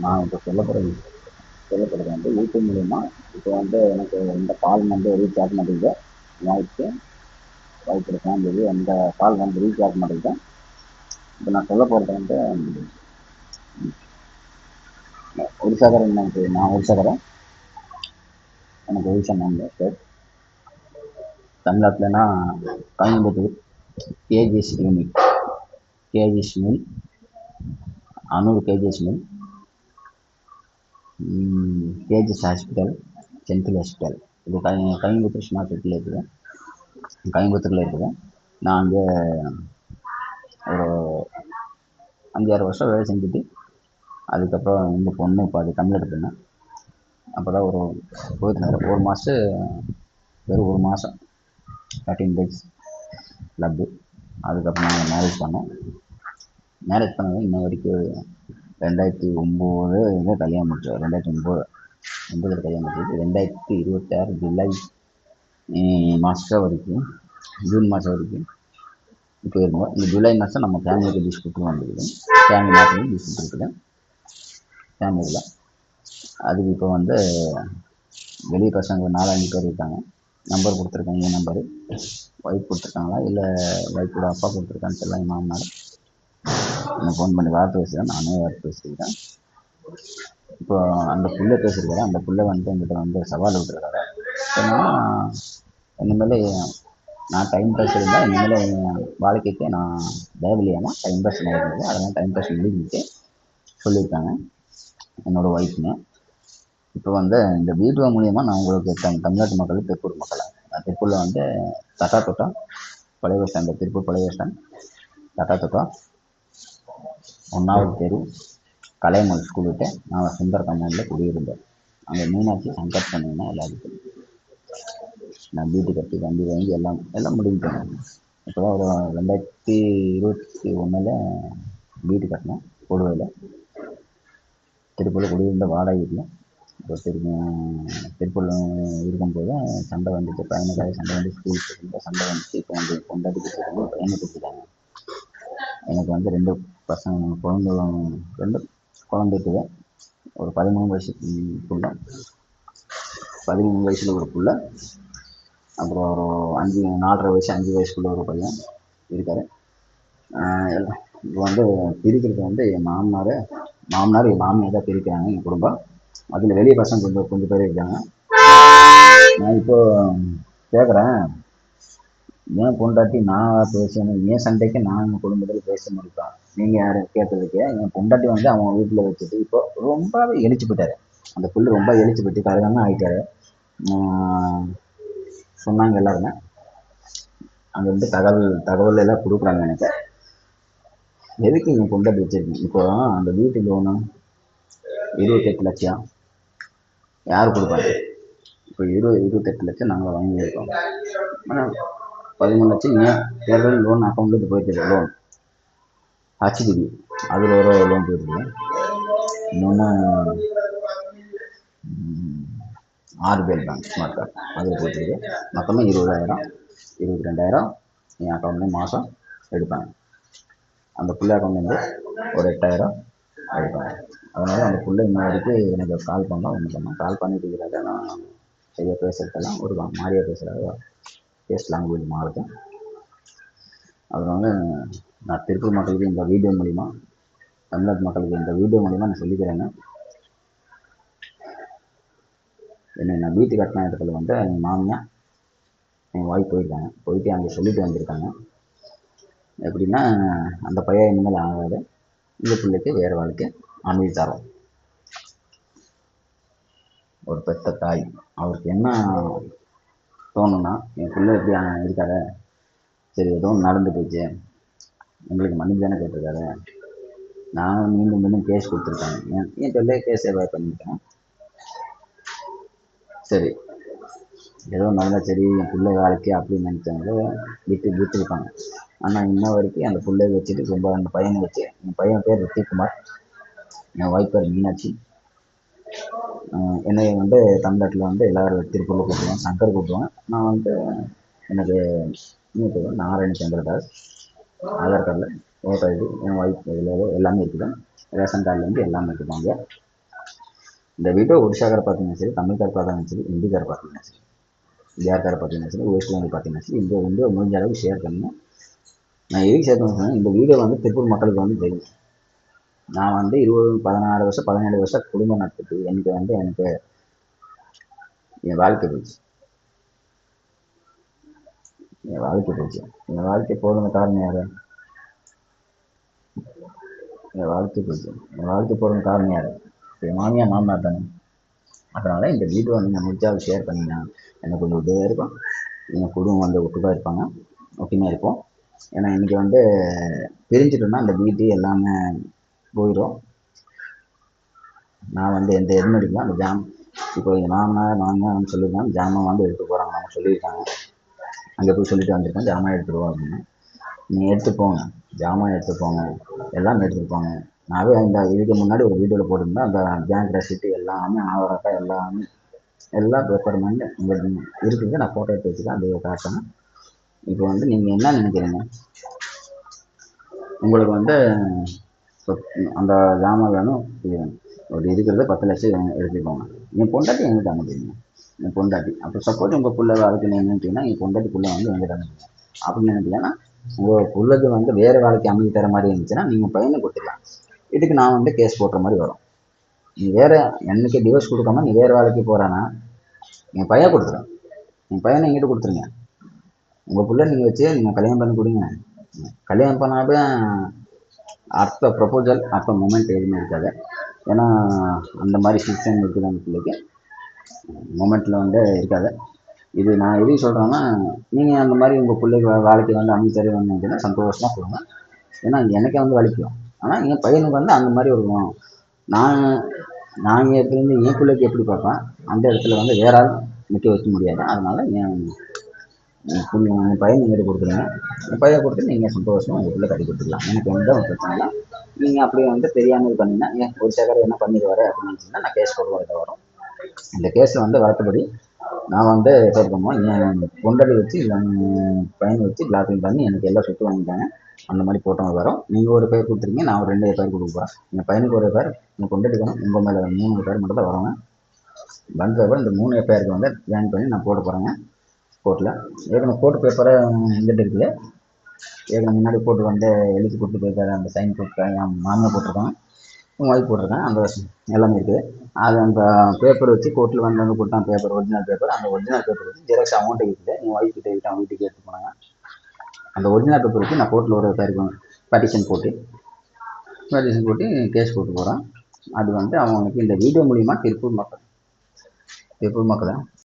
நான் இப்போ சொல்லப்படுறது வந்து யூடியூப் மூலிமா இப்போ வந்து எனக்கு இந்த கால் வந்து ரீச் ஆக மாட்டேங்குது. வாய்ப்பு இருக்கான்னு சொல்லி அந்த கால் வந்து ரீச் ஆக மாட்டேங்குது. இப்போ நான் சொல்ல போகிறது வந்து ஒடிசாக்காரன். நான் ஒடிசாக்காரன். எனக்கு ஒடிசா நாங்கள் ஸ்டேட் தமிழ்நாட்டில்னா Coimbatore KGS unit, KGS mill, Annur KGS mill, KGS hospital, central hospital. இது கோயம்புத்தூர் ஸ்மார்ட் சிட்டியில் இருக்குது. கோயம்புத்தூரில் இருக்குது. நான் அங்கே ஒரு 5-6 வருஷம் வேலை செஞ்சுட்டு அதுக்கப்புறம் இந்த பொண்ணு இப்போ அது தமிழ் பொண்ணு. அப்போ தான் போயிருந்தாரு வெறும் ஒரு மாதம் 13 days லவ்வு. அதுக்கப்புறம் நாங்கள் மேரேஜ் பண்ணோம். மேரேஜ் பண்ணது இன்ன வரைக்கும் 2009 கல்யாணம் முடிச்சோம். 2009 கல்யாணம் முடிச்சது. 2026 ஜூலை மாதம் வரைக்கும், ஜூன் மாதம் வரைக்கும் இப்போ இருக்கோம். இந்த ஜூலை மாதம் நம்ம ஃபேமிலிக்கு டிஷ் கொடுத்து வந்துருக்குது. ஃபேமிலி மாதத்துக்கு டிஷ் கொடுத்துருக்குது ஃபேமிலியில். அதுக்கு இப்போ வந்து வெளியே பசங்க 4-5 பேர் இருக்காங்க. நம்பர் கொடுத்துருக்காங்க. என் நம்பரு ஒய்ஃப் கொடுத்துருக்காங்களா இல்லை ஒய்ஃபோட அப்பா கொடுத்துருக்கான்னு தெரியல. என் மாமனார் எனக்கு ஃபோன் பண்ணி வார்த்தை பேசுகிறேன். நானே வார்த்தை பேசியிருக்கேன். இப்போ அந்த புள்ள பேசியிருக்காரு. அந்த புள்ள வந்து எங்கிட்ட வந்து சவால் விட்டுருக்காரு. ஏன்னா இனிமேல் நான் டைம் பாஸ் இருந்தால் இனிமேல் என் வாழ்க்கைக்கு நான் தேவையில்லையாமா டைம் பாஸ் நடக்குது. அதெல்லாம் டைம் பாஸ் முடிஞ்சுட்டு சொல்லியிருக்காங்க என்னோடய ஒய்ஃப்னு. இப்போ வந்து இந்த வீடியோ மூலிமா நான் உங்களுக்கு தமிழ்நாட்டு மக்களுக்கு, திருப்பூர் மக்களை, திருப்பூரில் வந்து தட்டா தொட்டா பழைய பஸ் ஸ்டாண்டு, திருப்பூர் பழைய பஸ் ஸ்டாண்ட், தட்டா தொட்டா 1வது தெரு, கலைமல் ஸ்கூல் விட்டு நான் சுந்தர் கம்பெனியில் குடியிருந்தேன். அங்கே மீனாட்சி சங்கர் பண்ணிங்கன்னா எல்லாருக்கும் நான் வீட்டு கட்டி வண்டி வாங்கி எல்லாம் முடிஞ்சுட்டேன். இப்போ தான் ஒரு 2021 வீடு கட்டினேன் கொடுவையில். திருப்பூரில் குடியிருந்த வாடகை வீட்டில். இப்போ திருப்பூரில் இருக்கும்போது சண்டை வந்துச்சு. பையனுக்காக சண்டை வந்து ஸ்கூலுக்கு சண்டை வந்துச்சு. இப்போ வந்து கொண்டாடி கொடுத்துருக்காங்க. பையனை கொடுத்துட்டாங்க. எனக்கு வந்து 2 பசங்க குழந்தைகளும் 2 குழந்தை இருக்குது. ஒரு 13 வயசு புள்ள, 13 வயசில் ஒரு புள்ள, அப்புறம் ஒரு 4.5 வயசு 5 வயசுக்குள்ள ஒரு பையன் இருக்காரு. இப்போ வந்து பிரிக்கிறது வந்து என் மாமனார் என் மாமியார் தான் பிரிக்கிறாங்க என் குடும்பம். அதில் வெளியே பசங்க கொஞ்சம் பேர் இருக்காங்க. நான் இப்போ கேட்குறேன், ஏன் பொண்டாட்டி நான் பேசணும், ஏன் சண்டைக்கு நான் எங்கள் குடும்பத்தில் பேச முடிப்பேன்? நீங்கள் யாரும் கேட்கறதுக்கு என் பொண்டாட்டி வந்து அவங்க வீட்டில் வச்சுட்டு இப்போ ரொம்பவே எழுச்சி போயிட்டாரு. அந்த புல் ரொம்ப எழுச்சி போயிட்டு கருகாமல் ஆகிட்டாரு. சொன்னாங்க எல்லாருமே. அங்கே வந்து தகவல் எல்லாம் கொடுக்குறாங்க எனக்கு. எதுக்கு என் பொண்டாட்டி வச்சிருக்கேன்? இப்போ அந்த வீட்டு லோனு 28 லட்சம் யார் கொடுப்பாங்க? இப்போ 28 லட்சம் நாங்கள் வாங்கியிருக்கோம். ஆனால் 13 லட்சம் ஏன் தேர்தல் லோன் அக்கௌண்ட்டுக்கு போயிட்டு லோன் HDB அதில் ஒரு லோன் போயிருக்கு. இன்னொன்று RBL பேங்க் ஸ்மார்ட் கார்டு அதில் போயிட்டுருக்கு. மொத்தமாக 20,000 22,000 என் அக்கௌண்ட்லேயும் மாதம் எடுப்பாங்க. அந்த பிள்ளை அக்கௌண்ட்லேருந்து ஒரு 8,000 எடுப்பாங்க. அதனால் அந்த பிள்ளை இன்ன வரைக்கும் எனக்கு கால் பண்ணால் கால் பண்ணிட்டு இருக்கிறாங்க. நான் சரியாக பேசுறதெல்லாம் ஒரு மாதிரியாக பேசுகிறாங்க. பேஸ் லாங்குவேஜ் மாறுது. அதனால நான் திருப்பூர் மக்களுக்கு இந்த வீடியோ மூலிமா, தமிழ்நாட்டு மக்களுக்கு இந்த வீடியோ மூலிமா நான் சொல்லிக்கிறேங்க. நான் வீட்டு கட்டின இடத்துல வந்து என் மாமியா என் ஒய்ஃப் போயிட்டு அங்கே சொல்லிட்டு வந்திருக்காங்க. எப்படின்னா அந்த பையன் இனிமேல் ஆகாது, இந்த பிள்ளைக்கு வேறு வாழ்க்கை அமைதி தரோம். ஒரு பெத்த தாய் அவருக்கு என்ன தோணுன்னா, என் பிள்ளை எப்படி இருக்காரு, சரி ஏதோ நடந்து போச்சு, எங்களுக்கு மன்னிப்பு தானே கேட்டிருக்காரு. நான் மீண்டும் கேஸ் கொடுத்துருக்காங்க. என் பிள்ளைய கேஸ் எதாவது பண்ணியிருக்கேன். சரி ஏதோ நல்லா சரி என் பிள்ளை வாழ்க்கை அப்படின்னு நினச்சாங்க விட்டுருப்பாங்க. ஆனால் இன்ன வரைக்கும் அந்த பிள்ளைய வச்சுட்டு ரொம்ப அந்த பையனை வச்சு, என் பையன் பேர் ரித்திக்குமார், என் ஒய்ஃப் பேர் மீனாட்சி. என்னை வந்து தமிழ்நாட்டில் வந்து எல்லோரும் திருப்பூரில் கூப்பிடுவாங்க, சங்கர் கூப்பிடுவாங்க. நான் வந்து எனக்கு நாராயண சந்திரதாஸ் ஆதார் கார்டில் ஓட்டர் ஐடி, என் ஒய்ஃப் இதில் எல்லாமே இருக்குது. ரேஷன் கார்டுலேருந்து எல்லாமே இருக்குதுங்க. இந்த வீடியோ ஒடிஷாக்கார பார்த்தீங்கன்னா சரி, தமிழ்கார பார்த்தீங்கன்னா சரி, ஹிந்திக்கார பார்த்தீங்கன்னா சரி, பிஆர்கார பார்த்தீங்கன்னா சரி, வெஸ்ட் பெங்கால் பார்த்தீங்கன்னா சரி, இந்த வீடியோ முடிஞ்ச அளவுக்கு ஷேர் பண்ணுங்க. நான் எதுக்கு ஷேர் பண்ண இந்த வீடியோ வந்து திருப்பூர் மக்களுக்கு வந்து தெரியும். நான் வந்து 16 வருஷம் 17 வருஷம் குடும்பம் நடத்திட்டு எனக்கு என் வாழ்க்கை போச்சு. என் வாழ்க்கை போடுற காரணம் யாரு? என் வாழ்க்கை போடுற காரணம் யாரு? என் மாமியார் மாமனார் தானே. அதனால் இந்த வீடியோ நீங்கள் முடிஞ்சால் ஷேர் பண்ணிங்கன்னா எனக்கு கொஞ்சம் உதவியாக இருக்கும். எங்கள் குடும்பம் வந்து ஒட்டுக்காக இருப்பாங்க, ஒற்றுமையாக இருப்போம். ஏன்னா இன்றைக்கி வந்து பிரிஞ்சுட்டோன்னா அந்த வீட்டு எல்லாமே போயிடும். நான் வந்து எந்த எதுவும் எடுக்கலாம். அந்த இப்போ எங்கள் மாமனார்னு சொல்லியிருக்காங்க, ஜாமான் வந்து எடுத்து போகிறாங்க, அவங்க சொல்லியிருக்காங்க. அங்கே போய் சொல்லிட்டு வந்திருக்கேன், ஜாமான் எடுத்துருவோம் அப்படின்னு. நீங்கள் எடுத்துப்போங்க, ஜாமான் எடுத்துப்போங்க, எல்லாம் எடுத்துருப்பாங்க. நானே அந்த இதுக்கு முன்னாடி ஒரு வீடியோவில் போட்டிருந்தேன். அந்த பேங்க் ரெசிப்ட் எல்லாமே ஆதார் கார்டு எல்லாமே எல்லா பேப்பருமே உங்களுக்கு இருக்குது. நான் ஃபோட்டோ எடுத்து வச்சுருக்கேன், அதை காட்டுறேன். இப்போ வந்து நீங்கள் என்ன நினைக்கிறீங்க? உங்களுக்கு வந்து அந்த ஜாமான் வேணும், இது வேணும். ஒரு இருக்கிறத 10 லட்சம் எடுத்துக்கோங்க. என் பொண்டாட்டி எங்கிட்ட அனுப்பிடுங்க. என் பொண்டாட்டி அப்போ சப்போஸ் உங்கள் பிள்ளை வாழ்க்கை நினைச்சிங்கன்னா என் பொண்டாட்டி பிள்ளை வந்து எங்கிட்ட அனுப்புங்க. அப்படின்னு நினைக்கிறேன்னா உங்கள் பிள்ளைக்கு வந்து வேறு வேலைக்கு அமைதி தர மாதிரி இருந்துச்சுன்னா நீங்கள் பையனை கொடுத்துக்கலாம். இதுக்கு நான் வந்து கேஸ் போடுற மாதிரி வரும். நீ வேறு எனக்கு டிவோர்ஸ் கொடுக்காம நீ வேறு வேலைக்கு போகிறான்னா என் பையன் கொடுத்துருவேன். என் பையனை எங்கிட்ட கொடுத்துருங்க. உங்கள் பிள்ளை நீங்கள் வச்சு நீங்கள் கல்யாணம் பண்ணி கொடுங்க. கல்யாணம் பண்ணாவே அடுத்த ப்ரொபோசல் அடுத்த மூமெண்ட் எதுவுமே இருக்காது. ஏன்னா அந்த மாதிரி சிஸ்டம் இருக்குது அந்த பிள்ளைக்கு. மூமெண்ட்டில் வந்து இருக்காது. இது நான் எதுவும் சொல்கிறேன்னா, நீங்கள் அந்த மாதிரி உங்கள் பிள்ளைக்கு வேலைக்கு வந்து அமைதி தருவேன்னு நினைச்சீங்கன்னா சந்தோஷமாக கொடுங்க. ஏன்னா எனக்கே வந்து வலிக்கும். ஆனால் என் பையனுக்கு வந்து அந்த மாதிரி ஒரு நான் நான் இடத்துலேருந்து என் பிள்ளைக்கு எப்படி பார்ப்பேன், அந்த இடத்துல வந்து வேற ஆள் நிற்க வைக்க முடியாது. அதனால் என் பையன் எங்கிட்ட கொடுத்துருங்க. என் பையன் கொடுத்து நீங்கள் சந்தோஷமாக உங்கள் பிள்ளை கட்டி கொடுத்துக்கலாம். எனக்கு எந்த ஒரு பிரச்சனை இல்லை. நீங்கள் அப்படியே வந்து தெரியாமல் இது பண்ணிங்கன்னா ஏன் ஒரு சேகரை என்ன பண்ணிடுவார் அப்படின்னு நினச்சிங்கன்னா நான் கேஸ் போடுவோம். இதை வரும். இந்த கேஸில் வந்து வழக்கப்படி நான் வந்து எஃபைர் பண்ணுவோம். என் பொண்டாட்டி வச்சு என் பையனை வச்சு பிளாக்மெயில் பண்ணி எனக்கு எல்லாம் சொத்து வாங்கிட்டாங்க. அந்த மாதிரி போட்டவங்க வரும். நீங்கள் ஒரு பேர் கொடுத்துருங்க, நான் ஒரு 2 பேர் கொடுக்க போகிறேன். என் பையனுக்கு ஒரு பேர், என் பொண்டாட்டி வேணும், உங்கள் மேலே 3 பேர் மட்டும் தான் வருவாங்க. வந்தவரை இந்த 3 பேருக்கு வந்து ஜாயின் பண்ணி நான் போட போகிறேங்க கோர்ட்டில். ஏற்கனவே கோர்ட்டு பேப்பரை எங்கிட்ட இருக்குது. ஏற்கனவே முன்னாடி போட்டு வந்து எழுதி கொடுத்து போயிருக்காரு. அந்த சைன் போட்டிருக்காங்க, என் மாமியார் போட்டிருக்காங்க, உங்கள் ஒய்ஃப் போட்டிருக்காங்க. அந்த எல்லாமே இருக்குது. அது அந்த பேப்பர் வச்சு கோர்ட்டில் வந்து கொடுத்தாங்க. Paper original paper. அந்த ஒரிஜினல் பேப்பர் வச்சு ஜெராக்ஸ் அமௌண்ட் இருக்குது. என் ஒய்ஃப் கிட்ட விட்டு அவங்க வீட்டுக்கு எடுத்து போனாங்க. அந்த ஒரிஜினல் பேப்பர் வச்சு நான் கோர்ட்டில் ஒரு பேருக்கு பெட்டிஷன் போட்டு கேஸ் போட்டு போகிறேன். அது வந்து அவங்களுக்கு இந்த வீடியோ மூலிமா திருப்பூர் மக்களை